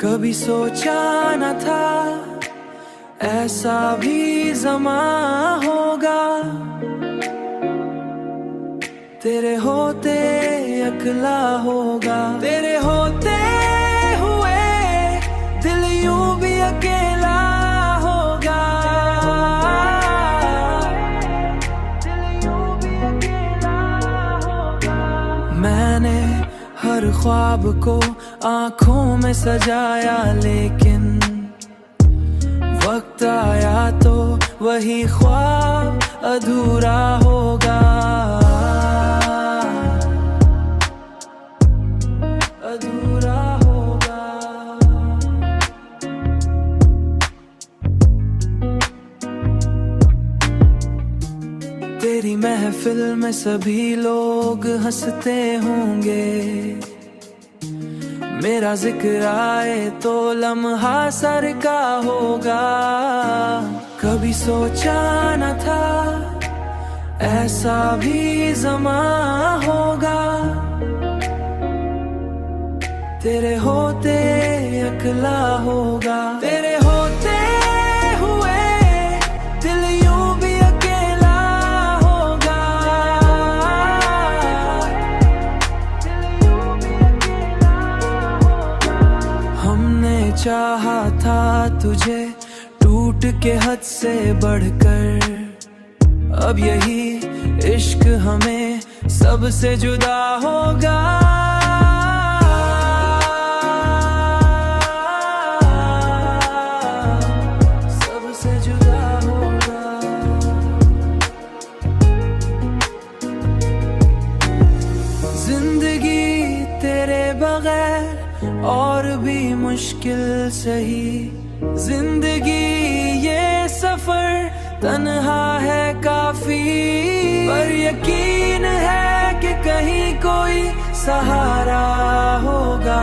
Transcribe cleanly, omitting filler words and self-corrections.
कभी सोचा न था ऐसा भी ज़मा होगा, तेरे होते अकेला होगा। तेरे होते हुए दिल यूं भी अकेला होगा, दिल यूं भी अकेला होगा। मैंने हर ख्वाब को आँखों में सजाया, लेकिन वक्त आया तो वही ख्वाब अधूरा होगा, अधूरा होगा। तेरी महफिल में सभी लोग हंसते होंगे, मेरा जिक्र आए तो लम्हा सर का होगा। कभी सोचा न था ऐसा भी ज़मा होगा, तेरे होते अकेला होगा। तेरे होते हुए दिल यूं भी अकेला होगा, दिल यूं भी अकेला होगा। हमने चाहा था तुझे टूट के हद से बढ़कर, अब यही इश्क हमें सबसे जुदा होगा। सबसे जुदा होगा। जिंदगी तेरे बगैर और भी मुश्किल सही, जिंदगी ये सफर तन्हा है काफी, पर यकीन है कि कहीं कोई सहारा होगा।